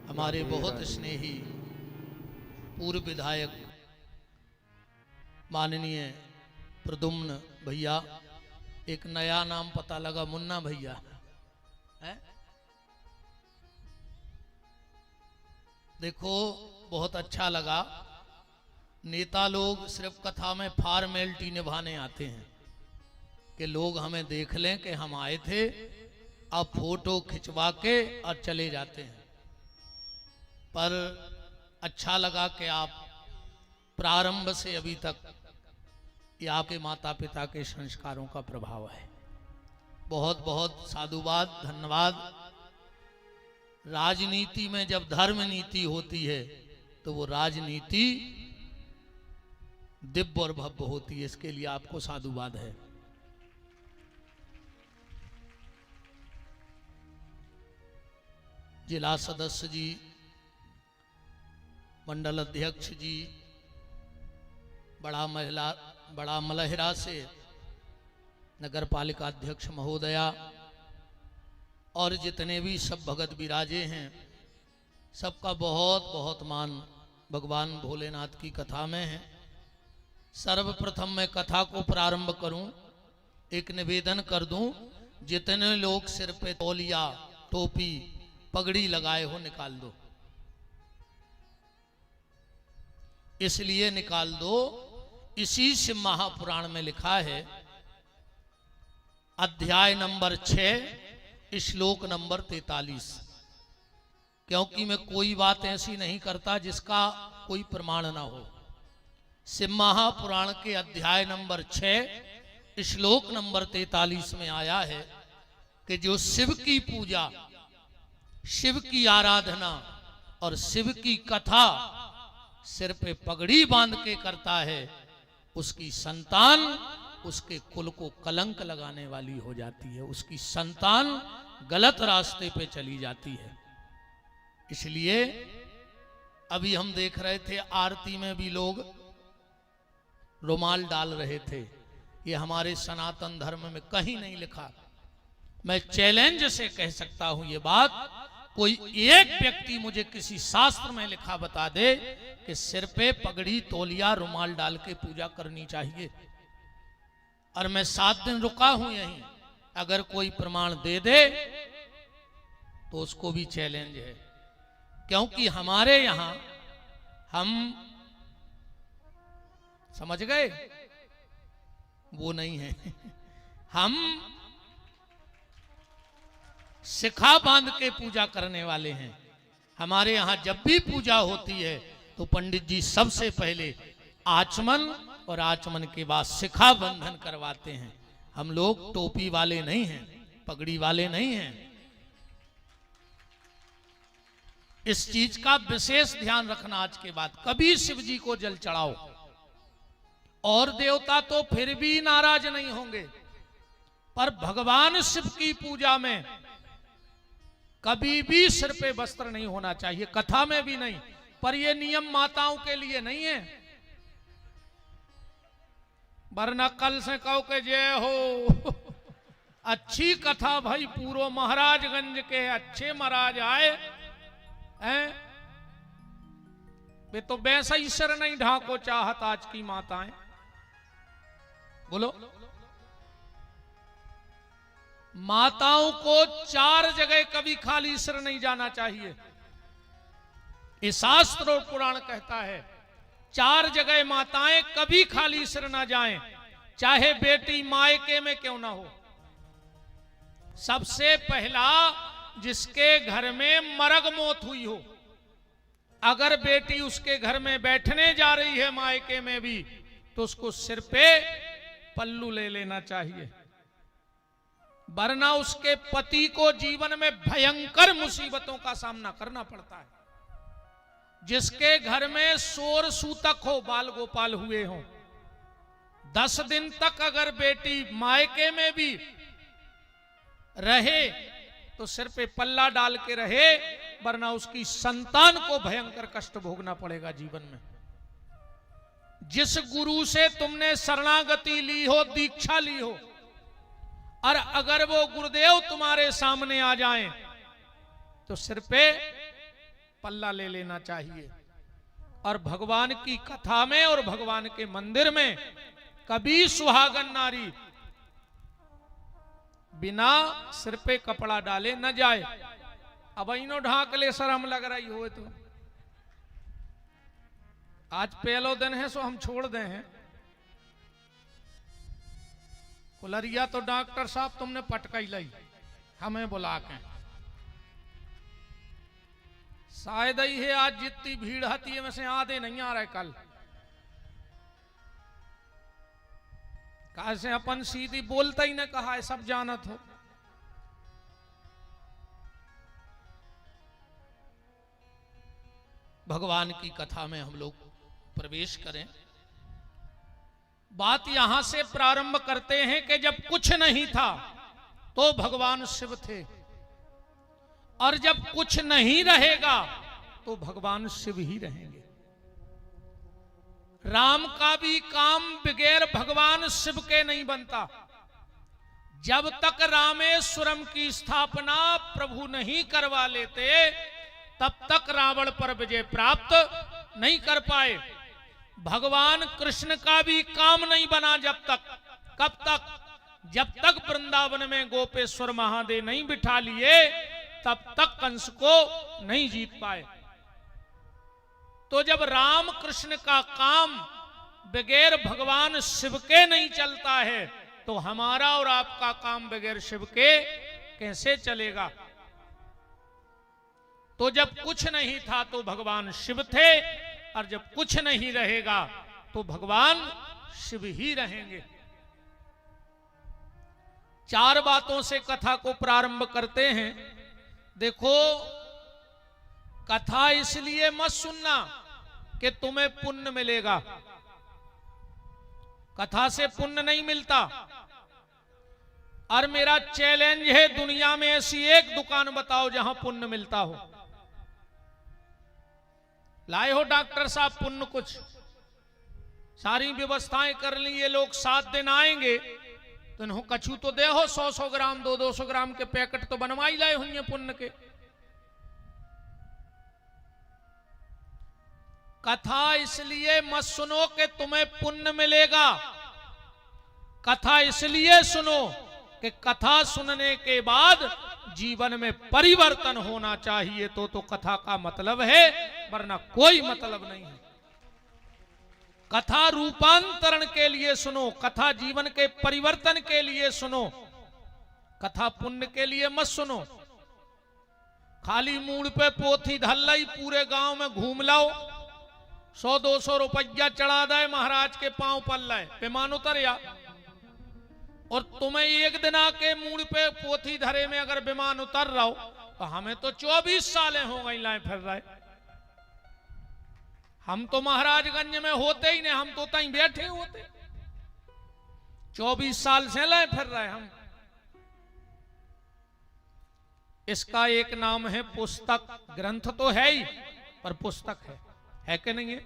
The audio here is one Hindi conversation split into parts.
हमारे बहुत स्नेही पूर्व विधायक माननीय प्रद्युम्न भैया, एक नया नाम पता लगा, मुन्ना भैया है। देखो बहुत अच्छा लगा। नेता लोग सिर्फ कथा में फॉर्मेलिटी निभाने आते हैं कि लोग हमें देख लें कि हम आए थे, अब फोटो खिंचवा के और चले जाते हैं। पर अच्छा लगा कि आप प्रारंभ से अभी तक ये आपके माता पिता के संस्कारों का प्रभाव है। बहुत बहुत साधुवाद, धन्यवाद। राजनीति में जब धर्म नीति होती है तो वो राजनीति दिव्य और भव्य होती है, इसके लिए आपको साधुवाद है। जिला सदस्य जी, मंडल अध्यक्ष जी, बड़ा मलहरा से नगर पालिका अध्यक्ष महोदया और जितने भी सब भगत विराजे हैं, सबका बहुत बहुत मान भगवान भोलेनाथ की कथा में है। सर्वप्रथम मैं कथा को प्रारंभ करूं, एक निवेदन कर दूं, जितने लोग सिर पे तौलिया, टोपी, पगड़ी लगाए हो निकाल दो। इसलिए निकाल दो, इसी से महापुराण में लिखा है, अध्याय नंबर 6 श्लोक नंबर 43। क्योंकि मैं कोई बात ऐसी नहीं करता जिसका कोई प्रमाण ना हो। शिव महापुराण के अध्याय नंबर 6 श्लोक नंबर 43 में आया है कि जो शिव की पूजा, शिव की आराधना और शिव की कथा सिर पे पगड़ी बांध के करता है, उसकी संतान उसके कुल को कलंक लगाने वाली हो जाती है, उसकी संतान गलत रास्ते पे चली जाती है। इसलिए अभी हम देख रहे थे आरती में भी लोग रुमाल डाल रहे थे। ये हमारे सनातन धर्म में कहीं नहीं लिखा। मैं चैलेंज से कह सकता हूं ये बात, कोई एक व्यक्ति मुझे किसी शास्त्र में लिखा बता दे कि सिर पे पगड़ी, तौलिया, रुमाल डाल के पूजा करनी चाहिए। और मैं 7 दिन रुका हूं यहीं, अगर कोई प्रमाण दे दे तो उसको भी चैलेंज है। क्योंकि हमारे यहां हम समझ गए, वो नहीं है। हम शिखा बांध के पूजा करने वाले हैं। हमारे यहां जब भी पूजा होती है तो पंडित जी सबसे पहले आचमन और आचमन के बाद शिखा बंधन करवाते हैं। हम लोग टोपी वाले नहीं हैं, पगड़ी वाले नहीं हैं। इस चीज का विशेष ध्यान रखना। आज के बाद कभी शिव जी को जल चढ़ाओ, और देवता तो फिर भी नाराज नहीं होंगे, पर भगवान शिव की पूजा में कभी भी सिर पे वस्त्र नहीं होना चाहिए, कथा में भी नहीं। पर यह नियम माताओं के लिए नहीं है, वरना कल से कहो के जय हो। अच्छी कथा भाई, पूर्व महाराजगंज के अच्छे महाराज आए हैं, वे तो वैसा ही सिर नहीं ढाको चाहत आज की माताएं। बोलो, माताओं को 4 जगह कभी खाली सिर नहीं जाना चाहिए। ये शास्त्र और पुराण कहता है 4 जगह माताएं कभी खाली सिर ना जाएं, चाहे बेटी मायके में क्यों ना हो। सबसे पहला, जिसके घर में मरग मौत हुई हो, अगर बेटी उसके घर में बैठने जा रही है मायके में भी, तो उसको सिर पे पल्लू ले लेना चाहिए, वरना उसके पति को जीवन में भयंकर मुसीबतों का सामना करना पड़ता है। जिसके घर में सोर सूतक हो, बाल गोपाल हुए हो, 10 दिन तक अगर बेटी मायके में भी रहे तो सिर पे पल्ला डाल के रहे, वरना उसकी संतान को भयंकर कष्ट भोगना पड़ेगा जीवन में। जिस गुरु से तुमने शरणागति ली हो, दीक्षा ली हो, और अगर वो गुरुदेव तुम्हारे सामने आ जाएं तो सिर पे पल्ला ले लेना चाहिए। और भगवान की कथा में और भगवान के मंदिर में कभी सुहागन नारी बिना सिर पे कपड़ा डाले न जाए। अब इनो ढाक ले शर्म लग रही हो तो आज पहलो दिन है सो हम छोड़ दे हैं। कुलरिया तो डॉक्टर साहब तुमने पटकाई लाई हमें बुला के, शायद ही है आज जितनी भीड़ आती है में से आधे नहीं आ रहे कल। कैसे अपन सीधी बोलता ही न कहा है, सब जानत हो। भगवान की कथा में हम लोग प्रवेश करें। बात यहां से प्रारंभ करते हैं कि जब कुछ नहीं था तो भगवान शिव थे, और जब कुछ नहीं रहेगा तो भगवान शिव ही रहेंगे। राम का भी काम बगैर भगवान शिव के नहीं बनता। जब तक रामेश्वरम की स्थापना प्रभु नहीं करवा लेते तब तक रावण पर विजय प्राप्त नहीं कर पाए। भगवान कृष्ण का भी काम नहीं बना जब तक, कब तक? जब तक वृंदावन में गोपेश्वर महादेव नहीं बिठा लिए तब तक कंस को नहीं जीत पाए। तो जब राम कृष्ण का काम बगैर भगवान शिव के नहीं चलता है तो हमारा और आपका काम बगैर शिव के कैसे चलेगा? तो जब कुछ नहीं था तो भगवान शिव थे, और जब कुछ नहीं रहेगा तो भगवान शिव ही रहेंगे। चार बातों से कथा को प्रारंभ करते हैं। देखो, कथा इसलिए मत सुनना कि तुम्हें पुण्य मिलेगा। कथा से पुण्य नहीं मिलता। और मेरा चैलेंज है, दुनिया में ऐसी एक दुकान बताओ जहां पुण्य मिलता हो। लाए हो डॉक्टर साहब पुण्य? कुछ सारी व्यवस्थाएं कर ली, ये लोग 7 दिन आएंगे तो इन्हों कछू तो दे हो 100-100 ग्राम 200-200 ग्राम के पैकेट तो बनवा ही लाए हुए पुण्य के। कथा इसलिए मत सुनो कि तुम्हें पुण्य मिलेगा। कथा इसलिए सुनो कि कथा सुनने के बाद जीवन में परिवर्तन होना चाहिए। तो कथा का मतलब है, वरना कोई मतलब नहीं है। कथा रूपांतरण के लिए सुनो, कथा जीवन के परिवर्तन के लिए सुनो। कथा पुण्य के लिए मत सुनो। खाली मूड पे पोथी धल लाई, पूरे गांव में घूम लाओ, 100-200 रुपया चढ़ा दे, महाराज के पांव पल लाए, विमान उतर या। और तुम्हें एक दिन आके मूड पे पोथी धरे में अगर विमान उतर रहा हो तो हमें तो 24 सालें हो गई लाए फिर रहे। हम तो महाराजगंज में होते ही नहीं, हम तो तहीं बैठे होते। 24 साल से लाए फिर रहे हम। इसका एक नाम है पुस्तक। ग्रंथ तो है ही, पर पुस्तक है कि नहीं है?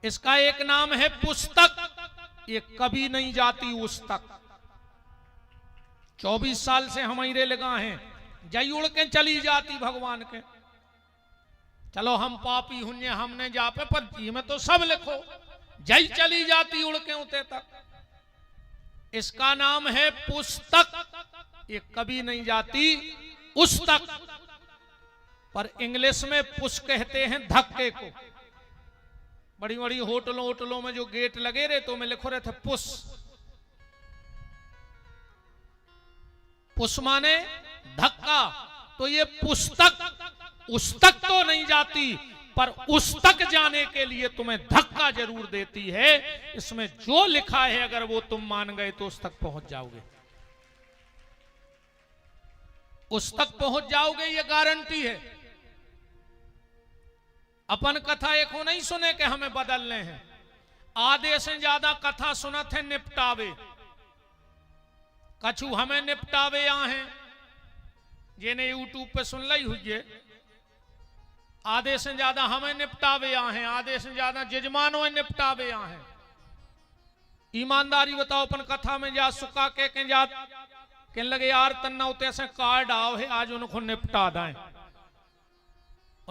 इसका एक नाम है पुस्तक। ये कभी नहीं जाती उस तक। 24 साल से हम हीरे लगा हैं, जय उड़ के चली जाती भगवान के। चलो हम पापी हुन्ने, हमने जा पे, पर जी में तो सब लिखो, जय चली जाती उड़ के उते तक। इसका नाम है पुस्तक। ये कभी नहीं जाती उस तक। पर इंग्लिश में पुश कहते हैं धक्के को। बड़ी बड़ी होटलों में जो गेट लगे रहे तो में लिखो रहे थे पुश। पुश माने धक्का। तो ये पुस्तक उस तक तो नहीं जाती, पर उस तक जाने के लिए तुम्हें धक्का जरूर देती है। इसमें जो लिखा है अगर वो तुम मान गए तो उस तक पहुंच जाओगे। उस तक पहुंच जाओगे, ये गारंटी है। अपन कथा एक हो नहीं सुने कि हमें बदलने हैं। आधे से ज्यादा कथा सुनत है निपटावे। कछु हमें निपटावे आ हैं, जिन्हें यूट्यूब पे सुन ली हुई है। आधे से ज्यादा हमें निपटावे आ हैं, आधे से ज्यादा जजमानों निपटावे आ हैं। ईमानदारी बताओ, अपन कथा में जा सुका के जा कहने लगे यार तन्ना उते से कार्ड आओ है, आज उनको निपटा दें।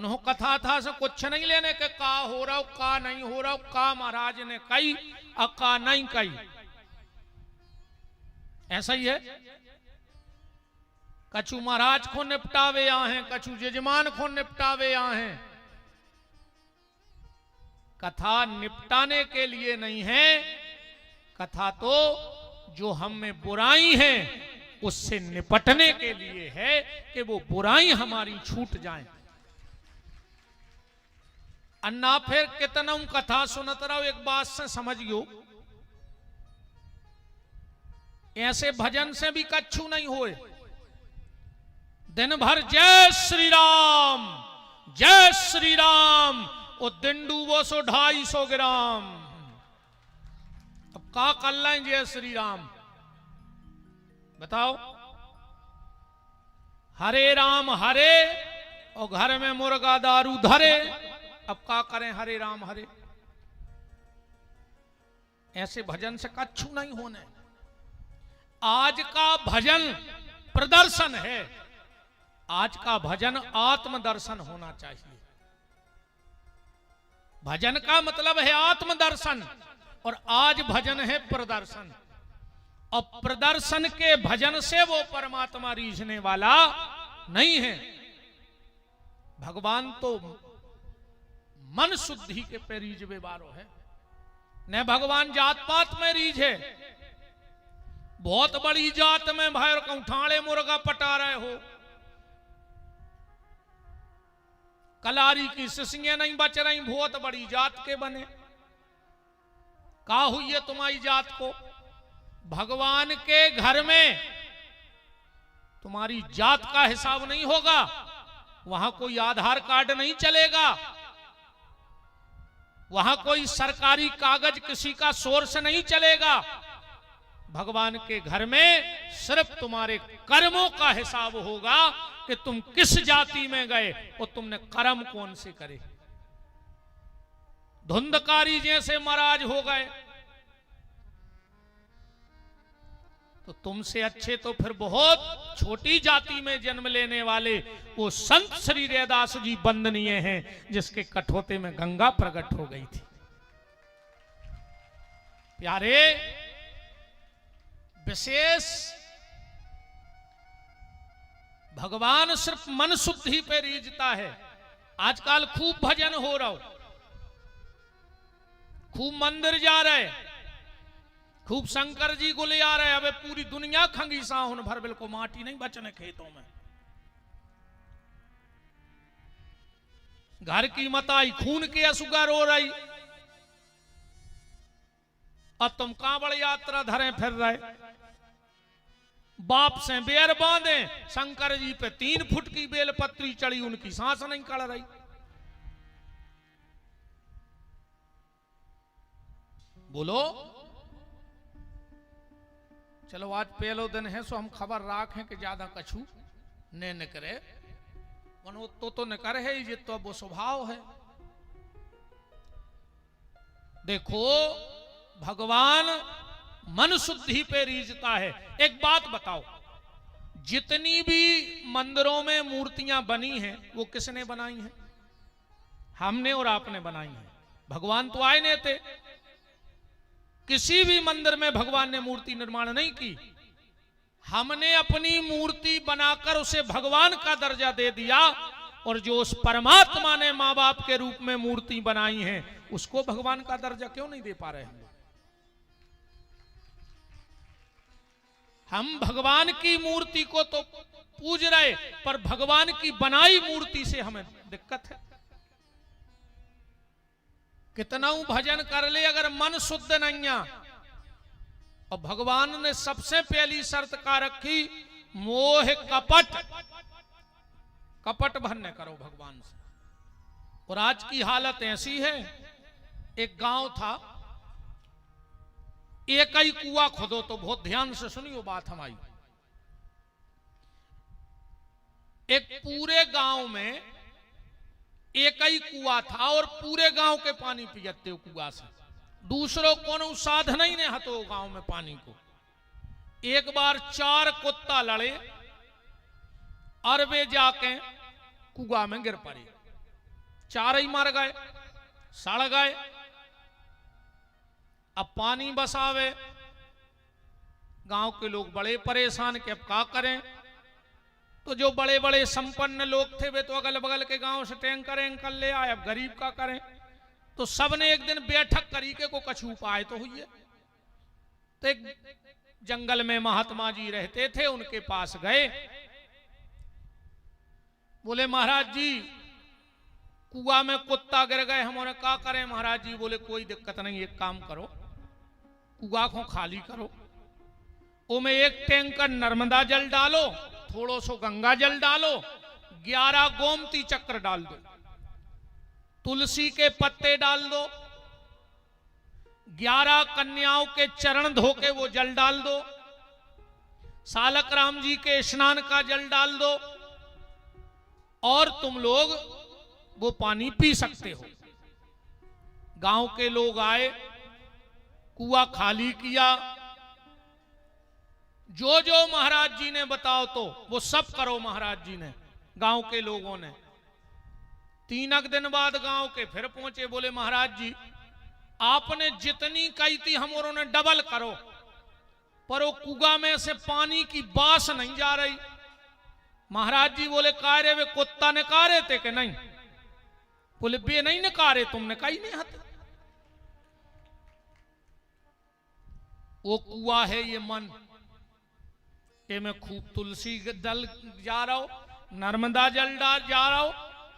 उन्हों कथा था से कुछ नहीं लेने के का हो रहा का नहीं हो रहा, का महाराज ने कही और का नहीं कही। ऐसा ही है, कछु महाराज को निपटावे हैं, कछु यजमान को निपटावे हैं। कथा निपटाने के लिए नहीं है, कथा तो जो हम में बुराई है उससे निपटने के लिए है कि वो बुराई हमारी छूट जाए। अन्ना फिर कितना कथा सुनत रहो, एक बात से समझियो, ऐसे भजन से भी कछु नहीं होए। दिन भर जय श्री राम जय श्री राम, और दिन डूबो सो 250 ग्राम। अब का कर लें जय श्री राम बताओ। हरे राम हरे और घर में मुर्गा दारू धरे, अब का करें हरे राम हरे। ऐसे भजन से कछु नहीं होने। आज का भजन प्रदर्शन है, आज का भजन आत्मदर्शन होना चाहिए। भजन का मतलब है आत्मदर्शन, और आज भजन है प्रदर्शन। और प्रदर्शन के भजन से वो परमात्मा रीझने वाला नहीं है। भगवान तो मन शुद्धि के पे रीझवे वारो है, न भगवान जात पात में रीझे। बहुत बड़ी जात में भाई कौठाड़े मुर्गा पटा रहे हो, कलारी की सिसियां नहीं बच रही, बहुत बड़ी जात के बने। का हुई है तुम्हारी जात को? भगवान के घर में तुम्हारी जात का हिसाब नहीं होगा, वहां कोई आधार कार्ड नहीं चलेगा, वहां कोई सरकारी कागज किसी का सोर्स नहीं चलेगा। भगवान के घर में सिर्फ तुम्हारे कर्मों का हिसाब होगा कि तुम किस जाति में गए और तुमने कर्म कौन से करे। धुंधकारी जैसे महाराज हो गए तो तुमसे अच्छे तो फिर बहुत छोटी जाति में जन्म लेने वाले वो संत श्री रैदास जी वंदनीय हैं, जिसके कठोते में गंगा प्रकट हो गई थी। प्यारे, विशेष भगवान सिर्फ मन शुद्धि पे रीझता है। आजकल खूब भजन हो रहा हो, खूब मंदिर जा रहे, खूब शंकर जी को ले आ रहे। अबे पूरी दुनिया खंगी साहुन भर, बिल्कुल माटी नहीं बचने खेतों में। घर की मताई खून के असुगा रो रही, और तुम कहां बड़ी यात्रा धरे फिर रहे। बाप से बेर बांधे, शंकर जी पे 3 फुट की बेलपत्री चढ़ी, उनकी सांस नहीं कड़ रही। बोलो, चलो आज पहलो दिन है सो हम खबर राखें कि ज्यादा कछु ने न करे। मनो तो न करे है, ये तो वो स्वभाव है। देखो, भगवान मन शुद्धि पे रीझता है। एक बात बताओ, जितनी भी मंदिरों में मूर्तियां बनी हैं वो किसने बनाई हैं? हमने और आपने बनाई हैं। भगवान तो आए नहीं थे, किसी भी मंदिर में भगवान ने मूर्ति निर्माण नहीं की। हमने अपनी मूर्ति बनाकर उसे भगवान का दर्जा दे दिया, और जो उस परमात्मा ने मां बाप के रूप में मूर्ति बनाई है उसको भगवान का दर्जा क्यों नहीं दे पा रहे हैं? हम भगवान की मूर्ति को तो पूज रहे, पर भगवान की बनाई मूर्ति से हमें दिक्कत है। कितना भजन कर ले, अगर मन शुद्ध नहीं है। और भगवान ने सबसे पहली शर्त का रखी, मोह कपट, कपट भन्न करो भगवान से। और आज की हालत ऐसी है, एक गांव था, एक ही कुआं खोदो, तो बहुत ध्यान से सुनियो बात हमारी। एक पूरे गांव में एक ही कुआं था, और पूरे गांव के पानी पियते हो कुआं से। दूसरों को साधन ही नहीं हतो गांव में पानी को। एक बार 4 कुत्ता लड़े और वे जाके कुआं में गिर पड़े। चार ही मर गए, सड़ गए। अब पानी बसावे, गांव के लोग बड़े परेशान कि अब क्या करें। तो जो बड़े बड़े संपन्न लोग थे वे तो अगल बगल के गांव से टैंकर एंकर ले आए, अब गरीब का करें। तो सबने एक दिन बैठक करी के को कछु उपाय तो हुई है। तो एक जंगल में महात्मा जी रहते थे, उनके पास गए, बोले महाराज जी कुआं में कुत्ता गिर गए, हमारे क्या करें। महाराज जी बोले कोई दिक्कत नहीं, एक काम करो, कुआं को खाली करो, उसमें एक टैंकर नर्मदा जल डालो, थोड़ो सो गंगा जल डालो, 11 गोमती चक्र डाल दो, तुलसी के पत्ते डाल दो, 11 कन्याओं के चरण धोके वो जल डाल दो, सालक राम जी के स्नान का जल डाल दो, और तुम लोग वो पानी पी सकते हो। गांव के लोग आए, कुआं खाली किया, जो जो महाराज जी ने बताओ तो वो सब करो महाराज जी ने, गांव के लोगों ने। 3 दिन बाद गांव के फिर पहुंचे, बोले महाराज जी आपने जितनी कही थी हम ने डबल करो, पर वो कुआं में से पानी की बास नहीं जा रही। महाराज जी बोले कारे वे कुत्ता निकारे थे कि नहीं। बोले बे नहीं निकारे, तुमने कही नहीं हत। वो कुआं है ये मन, ये में खूब तुलसी जल जा रहा हो, नर्मदा जल जा रहा हो,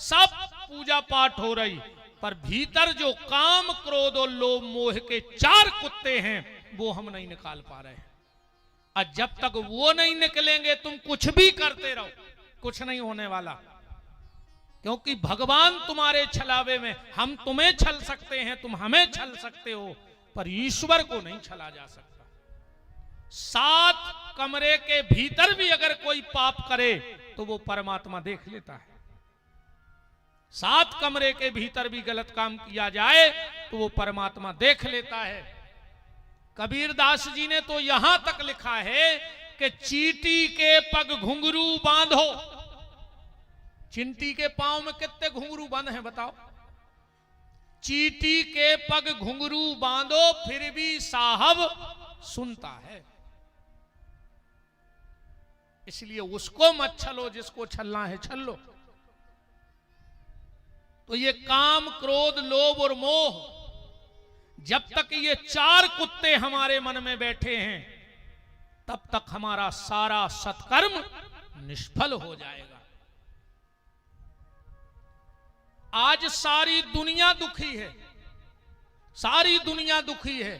सब पूजा पाठ हो रही, पर भीतर जो काम क्रोध और लोभ मोह के 4 कुत्ते हैं वो हम नहीं निकाल पा रहे हैं। और जब तक वो नहीं निकलेंगे तुम कुछ भी करते रहो, कुछ नहीं होने वाला। क्योंकि भगवान तुम्हारे छलावे में, हम तुम्हें छल सकते हैं, तुम हमें छल सकते हो, पर ईश्वर को नहीं छला जा सकता। 7 कमरे के भीतर भी अगर कोई पाप करे तो वो परमात्मा देख लेता है। 7 कमरे के भीतर भी गलत काम किया जाए तो वो परमात्मा देख लेता है। कबीरदास जी ने तो यहां तक लिखा है कि चींटी के पग घुंघरू बांधो। चिंटी के पांव में कितने घुंघरू बंद हैं बताओ। चींटी के पग घुंघरू बांधो फिर भी साहब सुनता है। इसलिए उसको मत छलो जिसको छलना है छल लो। तो ये काम क्रोध लोभ और मोह, जब तक ये 4 कुत्ते हमारे मन में बैठे हैं तब तक हमारा सारा सत्कर्म निष्फल हो जाएगा। आज सारी दुनिया दुखी है, सारी दुनिया दुखी है।